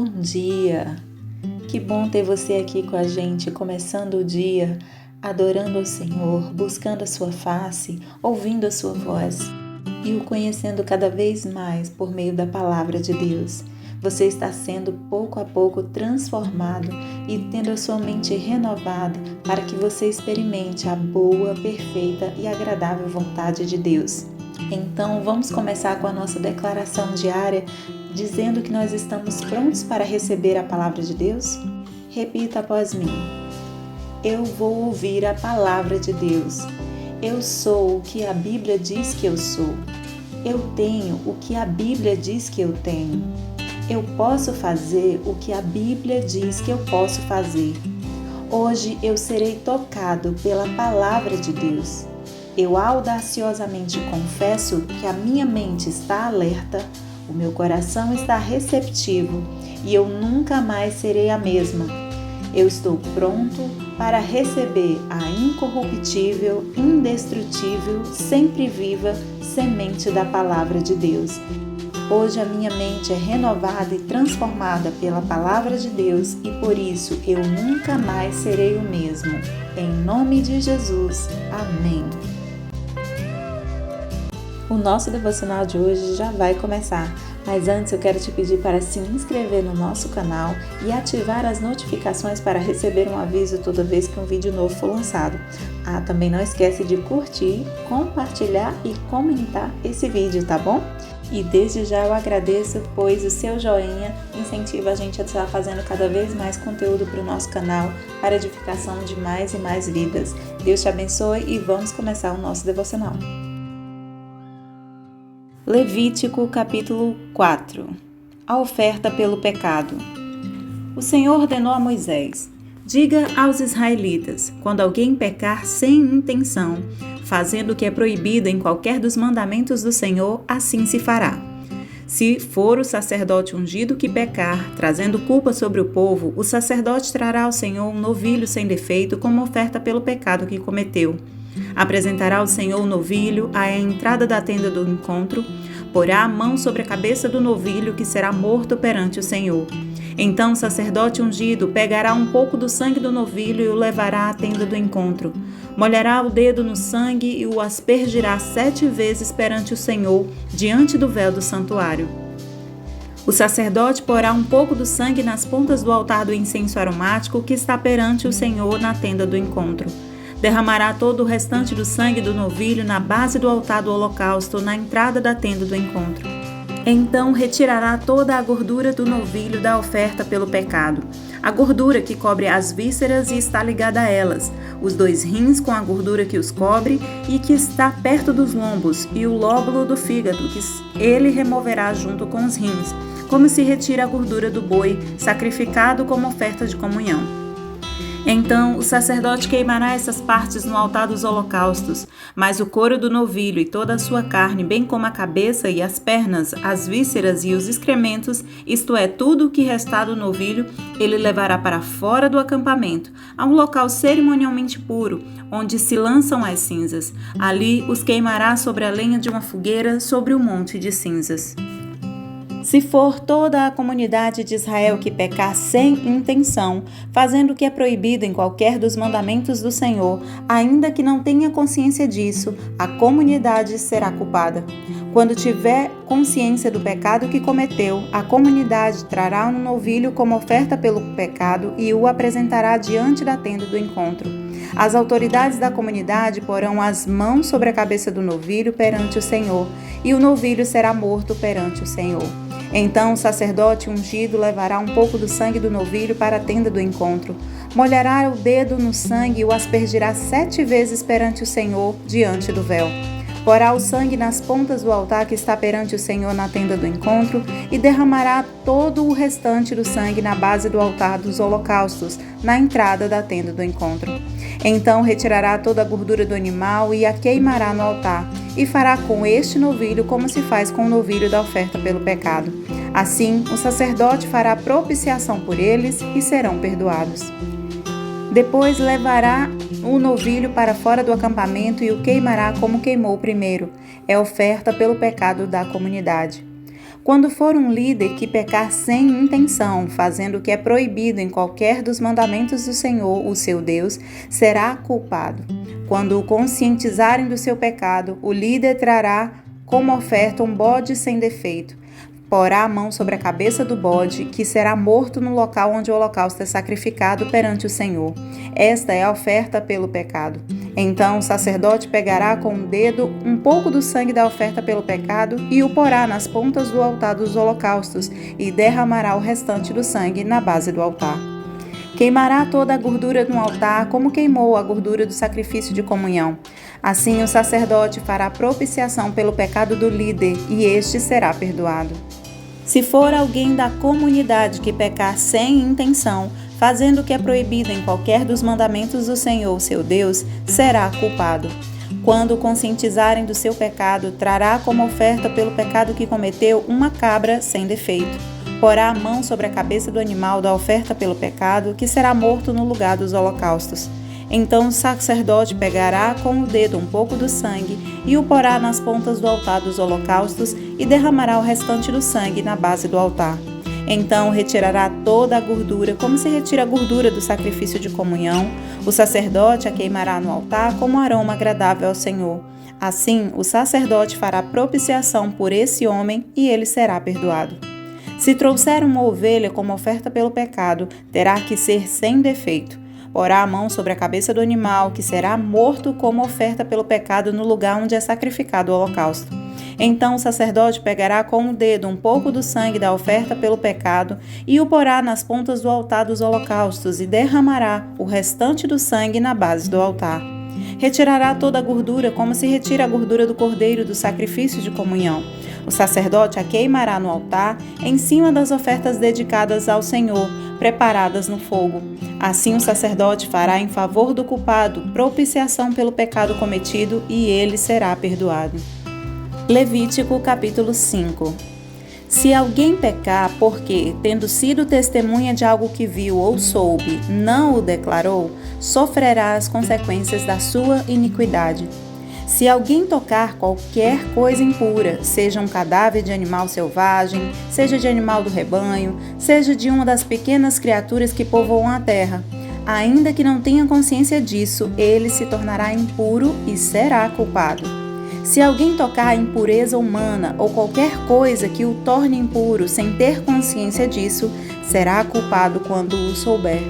Bom dia! Que bom ter você aqui com a gente, começando o dia, adorando ao Senhor, buscando a sua face, ouvindo a sua voz e o conhecendo cada vez mais por meio da palavra de Deus. Você está sendo pouco a pouco transformado e tendo a sua mente renovada para que você experimente a boa, perfeita e agradável vontade de Deus. Então, vamos começar com a nossa declaração diária, dizendo que nós estamos prontos para receber a palavra de Deus? Repita após mim. Eu vou ouvir a palavra de Deus. Eu sou o que a Bíblia diz que eu sou. Eu tenho o que a Bíblia diz que eu tenho. Eu posso fazer o que a Bíblia diz que eu posso fazer. Hoje eu serei tocado pela palavra de Deus. Eu audaciosamente confesso que a minha mente está alerta, o meu coração está receptivo e eu nunca mais serei a mesma. Eu estou pronto para receber a incorruptível, indestrutível, sempre viva semente da palavra de Deus. Hoje a minha mente é renovada e transformada pela palavra de Deus e por isso eu nunca mais serei o mesmo. Em nome de Jesus. Amém. O nosso devocional de hoje já vai começar, mas antes eu quero te pedir para se inscrever no nosso canal e ativar as notificações para receber um aviso toda vez que um vídeo novo for lançado. Também não esquece de curtir, compartilhar e comentar esse vídeo, tá bom? E desde já eu agradeço, pois o seu joinha incentiva a gente a estar fazendo cada vez mais conteúdo para o nosso canal, para edificação de mais e mais vidas. Deus te abençoe e vamos começar o nosso devocional. Levítico capítulo 4. A oferta pelo pecado. O Senhor ordenou a Moisés: diga aos israelitas, quando alguém pecar sem intenção, fazendo o que é proibido em qualquer dos mandamentos do Senhor, assim se fará. Se for o sacerdote ungido que pecar, trazendo culpa sobre o povo, o sacerdote trará ao Senhor um novilho sem defeito como oferta pelo pecado que cometeu. Apresentará ao Senhor o novilho à entrada da tenda do encontro, porá a mão sobre a cabeça do novilho que será morto perante o Senhor. Então o sacerdote ungido pegará um pouco do sangue do novilho e o levará à tenda do encontro. Molhará o dedo no sangue e o aspergirá 7 vezes perante o Senhor, diante do véu do santuário. O sacerdote porá um pouco do sangue nas pontas do altar do incenso aromático que está perante o Senhor na tenda do encontro. Derramará todo o restante do sangue do novilho na base do altar do holocausto, na entrada da tenda do encontro. Então retirará toda a gordura do novilho da oferta pelo pecado, a gordura que cobre as vísceras e está ligada a elas, os 2 rins com a gordura que os cobre e que está perto dos lombos, e o lóbulo do fígado, que ele removerá junto com os rins, como se retira a gordura do boi, sacrificado como oferta de comunhão. Então o sacerdote queimará essas partes no altar dos holocaustos, mas o couro do novilho e toda a sua carne, bem como a cabeça e as pernas, as vísceras e os excrementos, isto é, tudo o que restar do novilho, ele levará para fora do acampamento, a um local cerimonialmente puro, onde se lançam as cinzas. Ali os queimará sobre a lenha de uma fogueira sobre o monte de cinzas. Se for toda a comunidade de Israel que pecar sem intenção, fazendo o que é proibido em qualquer dos mandamentos do Senhor, ainda que não tenha consciência disso, a comunidade será culpada. Quando tiver consciência do pecado que cometeu, a comunidade trará um novilho como oferta pelo pecado e o apresentará diante da tenda do encontro. As autoridades da comunidade porão as mãos sobre a cabeça do novilho perante o Senhor, e o novilho será morto perante o Senhor. Então o sacerdote ungido levará um pouco do sangue do novilho para a tenda do encontro, molhará o dedo no sangue e o aspergirá 7 vezes perante o Senhor, diante do véu. Porá o sangue nas pontas do altar que está perante o Senhor na tenda do encontro e derramará todo o restante do sangue na base do altar dos holocaustos, na entrada da tenda do encontro. Então retirará toda a gordura do animal e a queimará no altar, e fará com este novilho como se faz com o novilho da oferta pelo pecado. Assim, o sacerdote fará propiciação por eles e serão perdoados. Depois levará o novilho para fora do acampamento e o queimará como queimou primeiro. É oferta pelo pecado da comunidade. Quando for um líder que pecar sem intenção, fazendo o que é proibido em qualquer dos mandamentos do Senhor, o seu Deus, será culpado. Quando o conscientizarem do seu pecado, o líder trará como oferta um bode sem defeito. Porá a mão sobre a cabeça do bode, que será morto no local onde o holocausto é sacrificado perante o Senhor. Esta é a oferta pelo pecado. Então o sacerdote pegará com o dedo um pouco do sangue da oferta pelo pecado e o porá nas pontas do altar dos holocaustos e derramará o restante do sangue na base do altar. Queimará toda a gordura no altar, como queimou a gordura do sacrifício de comunhão. Assim o sacerdote fará propiciação pelo pecado do líder, e este será perdoado. Se for alguém da comunidade que pecar sem intenção, fazendo o que é proibido em qualquer dos mandamentos do Senhor, seu Deus, será culpado. Quando o conscientizarem do seu pecado, trará como oferta pelo pecado que cometeu uma cabra sem defeito. Porá a mão sobre a cabeça do animal da oferta pelo pecado, que será morto no lugar dos holocaustos. Então o sacerdote pegará com o dedo um pouco do sangue e o porá nas pontas do altar dos holocaustos e derramará o restante do sangue na base do altar. Então retirará toda a gordura, como se retira a gordura do sacrifício de comunhão. O sacerdote a queimará no altar como aroma agradável ao Senhor. Assim, o sacerdote fará propiciação por esse homem e ele será perdoado. Se trouxer uma ovelha como oferta pelo pecado, terá que ser sem defeito. Porá a mão sobre a cabeça do animal, que será morto como oferta pelo pecado no lugar onde é sacrificado o holocausto. Então o sacerdote pegará com o dedo um pouco do sangue da oferta pelo pecado e o porá nas pontas do altar dos holocaustos e derramará o restante do sangue na base do altar. Retirará toda a gordura, como se retira a gordura do cordeiro do sacrifício de comunhão. O sacerdote a queimará no altar, em cima das ofertas dedicadas ao Senhor, preparadas no fogo. Assim o sacerdote fará em favor do culpado propiciação pelo pecado cometido e ele será perdoado. Levítico capítulo 5. Se alguém pecar porque, tendo sido testemunha de algo que viu ou soube, não o declarou, sofrerá as consequências da sua iniquidade. Se alguém tocar qualquer coisa impura, seja um cadáver de animal selvagem, seja de animal do rebanho, seja de uma das pequenas criaturas que povoam a terra, ainda que não tenha consciência disso, ele se tornará impuro e será culpado. Se alguém tocar a impureza humana ou qualquer coisa que o torne impuro sem ter consciência disso, será culpado quando o souber.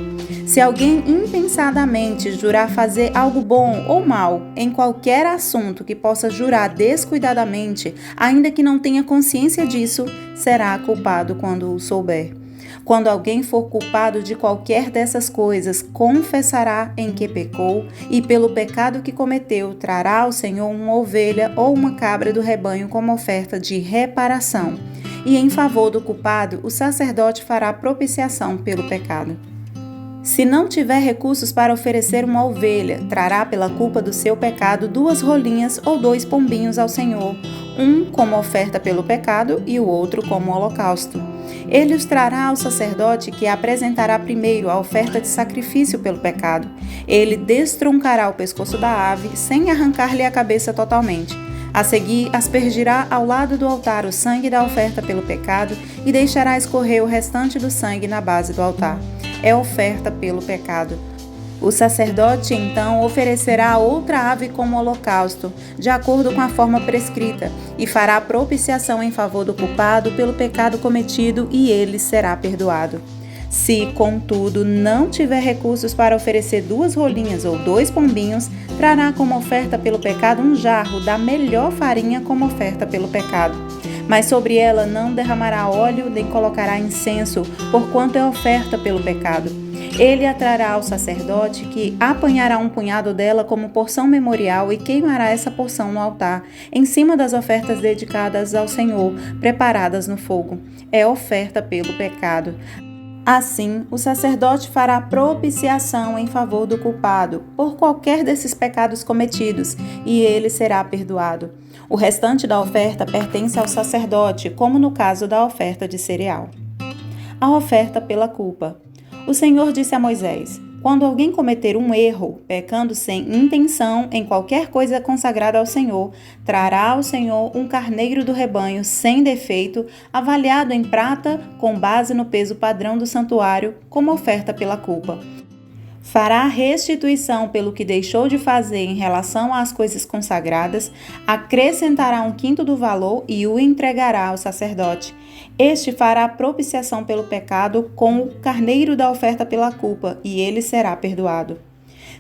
Se alguém impensadamente jurar fazer algo bom ou mal em qualquer assunto que possa jurar descuidadamente, ainda que não tenha consciência disso, será culpado quando o souber. Quando alguém for culpado de qualquer dessas coisas, confessará em que pecou e pelo pecado que cometeu trará ao Senhor uma ovelha ou uma cabra do rebanho como oferta de reparação. E em favor do culpado, o sacerdote fará propiciação pelo pecado. Se não tiver recursos para oferecer uma ovelha, trará pela culpa do seu pecado 2 rolinhas ou 2 pombinhos ao Senhor, um como oferta pelo pecado e o outro como holocausto. Ele os trará ao sacerdote, que apresentará primeiro a oferta de sacrifício pelo pecado. Ele destroncará o pescoço da ave, sem arrancar-lhe a cabeça totalmente. A seguir, aspergirá ao lado do altar o sangue da oferta pelo pecado e deixará escorrer o restante do sangue na base do altar. É oferta pelo pecado. O sacerdote então oferecerá outra ave como holocausto, de acordo com a forma prescrita, e fará propiciação em favor do culpado pelo pecado cometido e ele será perdoado. Se, contudo, não tiver recursos para oferecer 2 rolinhas ou 2 pombinhos, trará como oferta pelo pecado um jarro da melhor farinha como oferta pelo pecado. Mas sobre ela não derramará óleo nem colocará incenso, porquanto é oferta pelo pecado. Ele a trará ao sacerdote, que apanhará um punhado dela como porção memorial e queimará essa porção no altar, em cima das ofertas dedicadas ao Senhor, preparadas no fogo. É oferta pelo pecado. Assim, o sacerdote fará propiciação em favor do culpado, por qualquer desses pecados cometidos, e ele será perdoado. O restante da oferta pertence ao sacerdote, como no caso da oferta de cereal. A oferta pela culpa. O Senhor disse a Moisés: Quando alguém cometer um erro, pecando sem intenção em qualquer coisa consagrada ao Senhor, trará ao Senhor um carneiro do rebanho sem defeito, avaliado em prata, com base no peso padrão do santuário, como oferta pela culpa. Fará restituição pelo que deixou de fazer em relação às coisas consagradas, acrescentará 1/5 do valor e o entregará ao sacerdote. Este fará propiciação pelo pecado com o carneiro da oferta pela culpa, e ele será perdoado.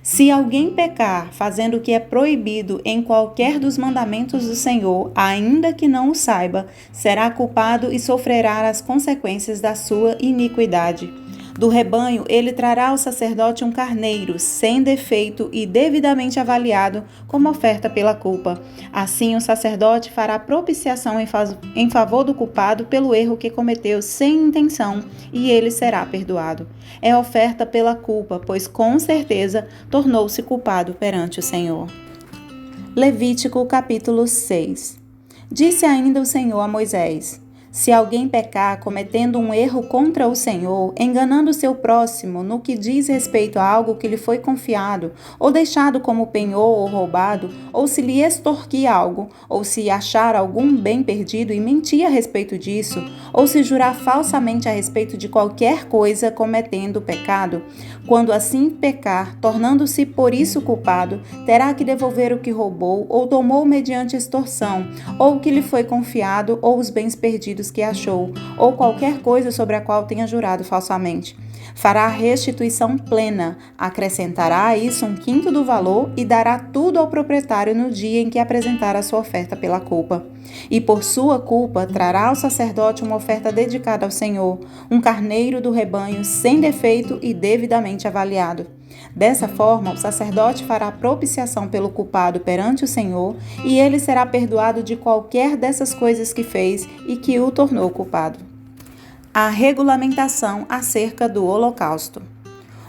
Se alguém pecar, fazendo o que é proibido em qualquer dos mandamentos do Senhor, ainda que não o saiba, será culpado e sofrerá as consequências da sua iniquidade. Do rebanho, ele trará ao sacerdote um carneiro, sem defeito e devidamente avaliado como oferta pela culpa. Assim, o sacerdote fará propiciação em favor do culpado pelo erro que cometeu sem intenção, e ele será perdoado. É oferta pela culpa, pois com certeza tornou-se culpado perante o Senhor. Levítico capítulo 6. Disse ainda o Senhor a Moisés: se alguém pecar cometendo um erro contra o Senhor, enganando seu próximo no que diz respeito a algo que lhe foi confiado, ou deixado como penhor ou roubado, ou se lhe extorquir algo, ou se achar algum bem perdido e mentir a respeito disso, ou se jurar falsamente a respeito de qualquer coisa cometendo pecado, quando assim pecar, tornando-se por isso culpado, terá que devolver o que roubou ou tomou mediante extorsão, ou o que lhe foi confiado, ou os bens perdidos que achou, ou qualquer coisa sobre a qual tenha jurado falsamente. Fará restituição plena, acrescentará a isso 1/5 do valor e dará tudo ao proprietário no dia em que apresentar a sua oferta pela culpa. E por sua culpa trará ao sacerdote uma oferta dedicada ao Senhor, um carneiro do rebanho sem defeito e devidamente avaliado. Dessa forma, o sacerdote fará propiciação pelo culpado perante o Senhor, e ele será perdoado de qualquer dessas coisas que fez e que o tornou culpado. A regulamentação acerca do holocausto.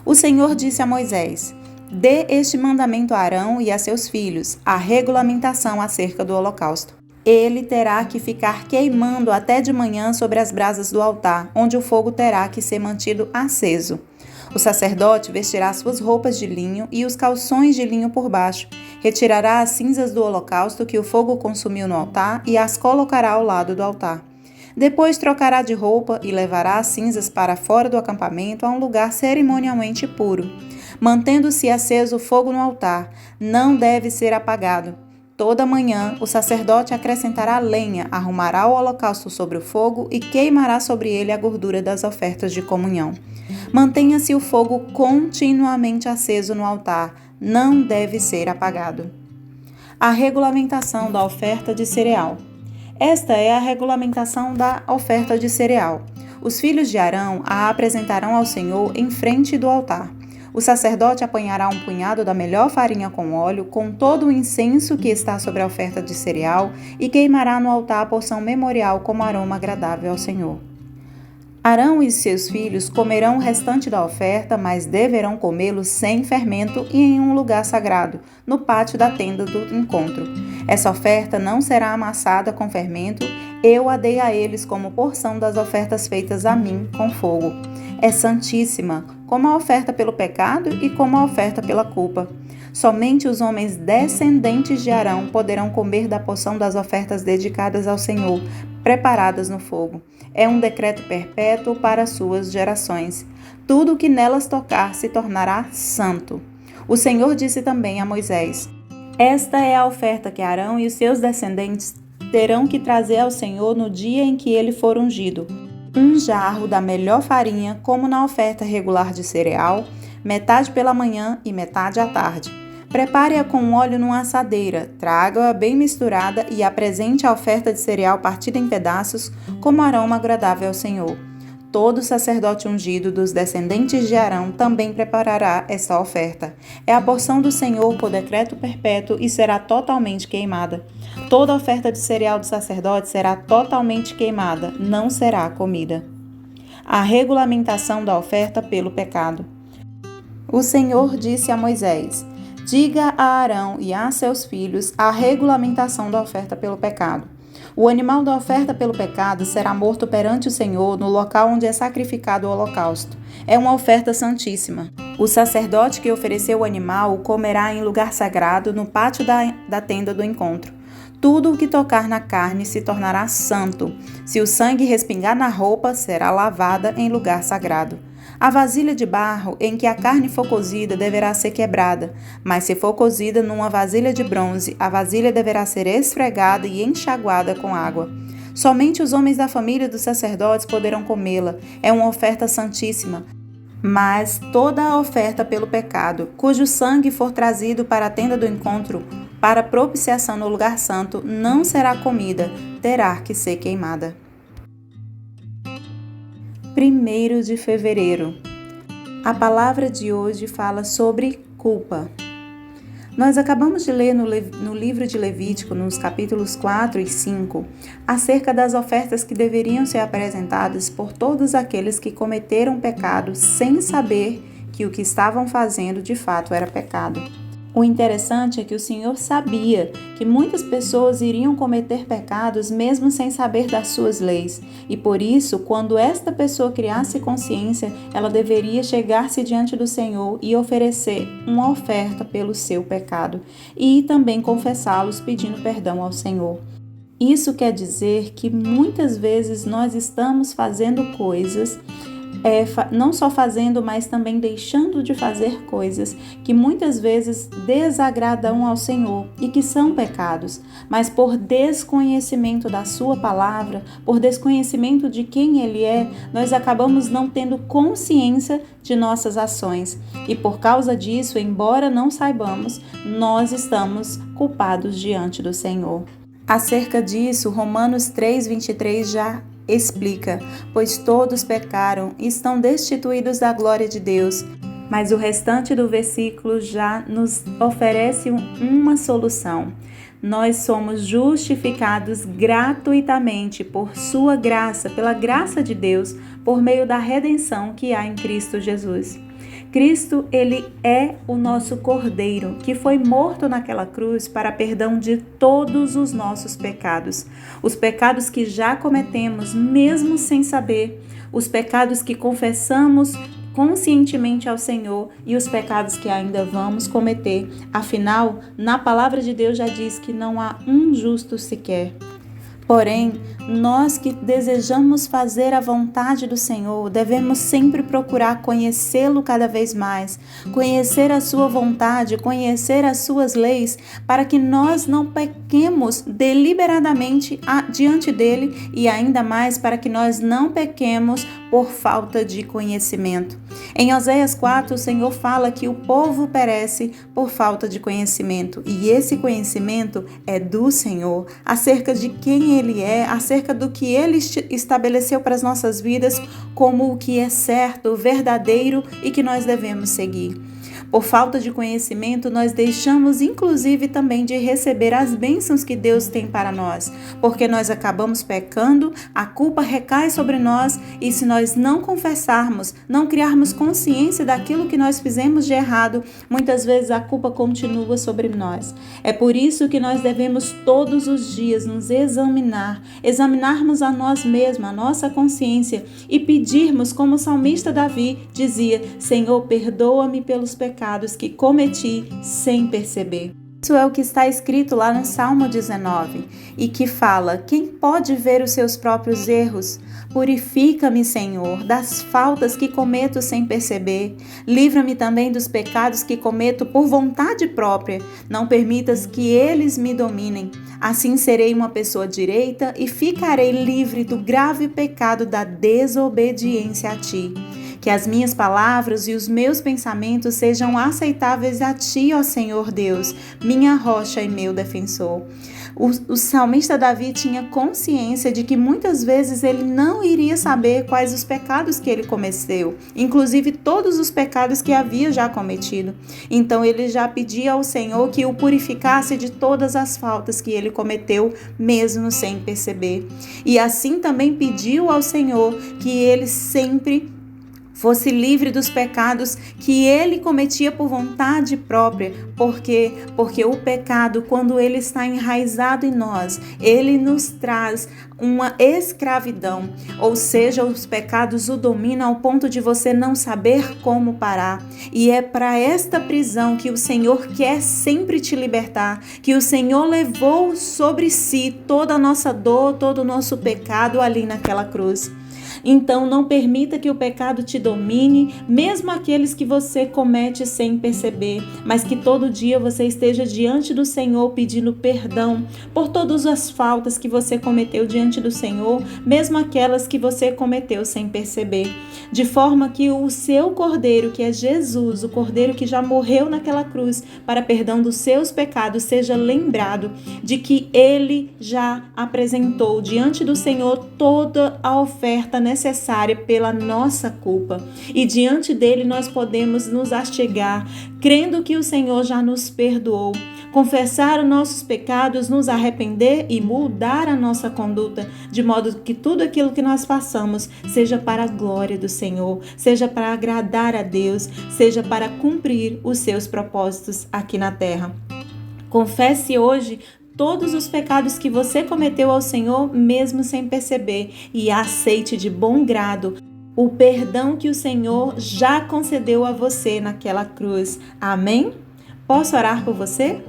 O Senhor disse a Moisés: dê este mandamento a Arão e a seus filhos, a regulamentação acerca do holocausto. Ele terá que ficar queimando até de manhã sobre as brasas do altar, onde o fogo terá que ser mantido aceso. O sacerdote vestirá suas roupas de linho e os calções de linho por baixo, retirará as cinzas do holocausto que o fogo consumiu no altar e as colocará ao lado do altar. Depois trocará de roupa e levará as cinzas para fora do acampamento a um lugar cerimonialmente puro. Mantendo-se aceso o fogo no altar, não deve ser apagado. Toda manhã, o sacerdote acrescentará lenha, arrumará o holocausto sobre o fogo e queimará sobre ele a gordura das ofertas de comunhão. Mantenha-se o fogo continuamente aceso no altar, não deve ser apagado. A regulamentação da oferta de cereal. Esta é a regulamentação da oferta de cereal. Os filhos de Arão a apresentarão ao Senhor em frente do altar. O sacerdote apanhará um punhado da melhor farinha com óleo, com todo o incenso que está sobre a oferta de cereal, e queimará no altar a porção memorial como aroma agradável ao Senhor. Arão e seus filhos comerão o restante da oferta, mas deverão comê-lo sem fermento e em um lugar sagrado, no pátio da tenda do encontro. Essa oferta não será amassada com fermento, eu a dei a eles como porção das ofertas feitas a mim com fogo. É santíssima, como a oferta pelo pecado e como a oferta pela culpa. Somente os homens descendentes de Arão poderão comer da porção das ofertas dedicadas ao Senhor, preparadas no fogo. É um decreto perpétuo para suas gerações. Tudo o que nelas tocar se tornará santo. O Senhor disse também a Moisés: esta é a oferta que Arão e os seus descendentes terão que trazer ao Senhor no dia em que ele for ungido: um jarro da melhor farinha, como na oferta regular de cereal, metade pela manhã e metade à tarde. Prepare-a com óleo numa assadeira, traga-a bem misturada e apresente a oferta de cereal partida em pedaços como aroma agradável ao Senhor. Todo sacerdote ungido dos descendentes de Arão também preparará essa oferta. É a porção do Senhor por decreto perpétuo e será totalmente queimada. Toda oferta de cereal do sacerdote será totalmente queimada, não será comida. A regulamentação da oferta pelo pecado. O Senhor disse a Moisés: diga a Arão e a seus filhos a regulamentação da oferta pelo pecado. O animal da oferta pelo pecado será morto perante o Senhor no local onde é sacrificado o holocausto. É uma oferta santíssima. O sacerdote que ofereceu o animal o comerá em lugar sagrado no pátio da tenda do encontro. Tudo o que tocar na carne se tornará santo. Se o sangue respingar na roupa, será lavada em lugar sagrado. A vasilha de barro em que a carne for cozida deverá ser quebrada, mas se for cozida numa vasilha de bronze, a vasilha deverá ser esfregada e enxaguada com água. Somente os homens da família dos sacerdotes poderão comê-la. É uma oferta santíssima. Mas toda a oferta pelo pecado, cujo sangue for trazido para a tenda do encontro, para propiciação no lugar santo, não será comida, terá que ser queimada. 1º de fevereiro. A palavra de hoje fala sobre culpa. Nós acabamos de ler no livro de Levítico, nos capítulos 4 e 5, acerca das ofertas que deveriam ser apresentadas por todos aqueles que cometeram pecado sem saber que o que estavam fazendo de fato era pecado. O interessante é que o Senhor sabia que muitas pessoas iriam cometer pecados mesmo sem saber das suas leis. E por isso, quando esta pessoa criasse consciência, ela deveria chegar-se diante do Senhor e oferecer uma oferta pelo seu pecado. E também confessá-los pedindo perdão ao Senhor. Isso quer dizer que muitas vezes nós estamos fazendo coisas, não só fazendo, mas também deixando de fazer coisas que muitas vezes desagradam ao Senhor e que são pecados, mas por desconhecimento da sua palavra, por desconhecimento de quem Ele é, nós acabamos não tendo consciência de nossas ações. E por causa disso, embora não saibamos, nós estamos culpados diante do Senhor. Acerca disso, Romanos 3:23 já explica: pois todos pecaram e estão destituídos da glória de Deus. Mas o restante do versículo já nos oferece uma solução. Nós somos justificados gratuitamente por sua graça, pela graça de Deus, por meio da redenção que há em Cristo Jesus. Cristo, Ele é o nosso Cordeiro, que foi morto naquela cruz para perdão de todos os nossos pecados. Os pecados que já cometemos, mesmo sem saber, os pecados que confessamos conscientemente ao Senhor e os pecados que ainda vamos cometer. Afinal, na palavra de Deus já diz que não há um justo sequer. Porém, nós que desejamos fazer a vontade do Senhor, devemos sempre procurar conhecê-lo cada vez mais, conhecer a sua vontade, conhecer as suas leis, para que nós não pequemos deliberadamente diante dele e ainda mais para que nós não pequemos por falta de conhecimento. Em Oséias 4, o Senhor fala que o povo perece por falta de conhecimento, e esse conhecimento é do Senhor, acerca de quem Ele é, acerca do que Ele estabeleceu para as nossas vidas como o que é certo, verdadeiro e que nós devemos seguir. Por falta de conhecimento, nós deixamos inclusive também de receber as bênçãos que Deus tem para nós, porque nós acabamos pecando, a culpa recai sobre nós e se nós não confessarmos, não criarmos consciência daquilo que nós fizemos de errado, muitas vezes a culpa continua sobre nós. É por isso que nós devemos todos os dias nos examinarmos a nós mesmos, a nossa consciência e pedirmos, como o salmista Davi dizia: Senhor, perdoa-me pelos pecados que cometi sem perceber. Isso é o que está escrito lá no Salmo 19 e que fala: quem pode ver os seus próprios erros? Purifica-me, Senhor, das faltas que cometo sem perceber. Livra-me também dos pecados que cometo por vontade própria. Não permitas que eles me dominem. Assim serei uma pessoa direita e ficarei livre do grave pecado da desobediência a Ti. Que as minhas palavras e os meus pensamentos sejam aceitáveis a Ti, ó Senhor Deus, minha rocha e meu defensor. O salmista Davi tinha consciência de que muitas vezes ele não iria saber quais os pecados que ele cometeu, inclusive todos os pecados que havia já cometido. Então ele já pedia ao Senhor que o purificasse de todas as faltas que ele cometeu, mesmo sem perceber. E assim também pediu ao Senhor que ele sempre fosse livre dos pecados que ele cometia por vontade própria, porque o pecado, quando ele está enraizado em nós, ele nos traz uma escravidão, ou seja, os pecados o dominam ao ponto de você não saber como parar. E é para esta prisão que o Senhor quer sempre te libertar, que o Senhor levou sobre si toda a nossa dor, todo o nosso pecado ali naquela cruz. Então não permita que o pecado te domine, mesmo aqueles que você comete sem perceber, mas que todo dia você esteja diante do Senhor pedindo perdão por todas as faltas que você cometeu diante do Senhor, mesmo aquelas que você cometeu sem perceber, de forma que o seu Cordeiro, que é Jesus, o Cordeiro que já morreu naquela cruz para perdão dos seus pecados, seja lembrado de que ele já apresentou diante do Senhor toda a oferta necessária pela nossa culpa, e diante dele nós podemos nos achegar, crendo que o Senhor já nos perdoou, confessar os nossos pecados, nos arrepender e mudar a nossa conduta, de modo que tudo aquilo que nós façamos seja para a glória do Senhor, seja para agradar a Deus, seja para cumprir os seus propósitos aqui na terra. Confesse hoje todos os pecados que você cometeu ao Senhor, mesmo sem perceber, e aceite de bom grado o perdão que o Senhor já concedeu a você naquela cruz. Amém? Posso orar por você?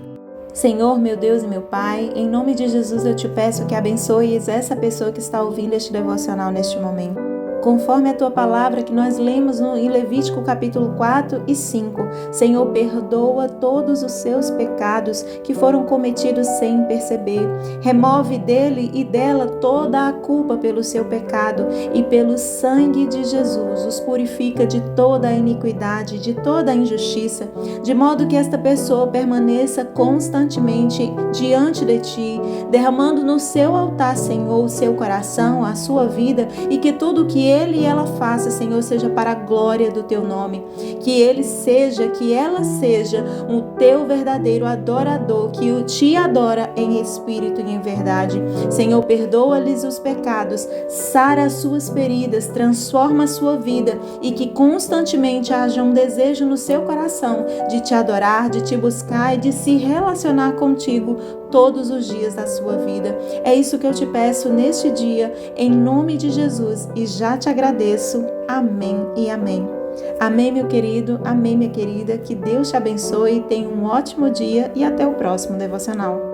Senhor, meu Deus e meu Pai, em nome de Jesus eu te peço que abençoes essa pessoa que está ouvindo este devocional neste momento. Conforme a tua palavra que nós lemos em Levítico capítulo 4 e 5, Senhor, perdoa todos os seus pecados que foram cometidos sem perceber. Remove dele e dela toda a culpa pelo seu pecado e pelo sangue de Jesus os purifica de toda a iniquidade, de toda a injustiça, de modo que esta pessoa permaneça constantemente diante de ti, derramando no seu altar, Senhor, o seu coração, a sua vida, e que tudo que ele e ela faça, Senhor, seja para a glória do teu nome, que ela seja o teu verdadeiro adorador, que o te adora em espírito e em verdade. Senhor, perdoa-lhes os pecados, sara as suas feridas, transforma a sua vida, e que constantemente haja um desejo no seu coração de te adorar, de te buscar e de se relacionar contigo todos os dias da sua vida. É isso que eu te peço neste dia, em nome de Jesus, e já te agradeço. Amém e amém. Amém, meu querido, amém, minha querida, que Deus te abençoe, tenha um ótimo dia e até o próximo devocional.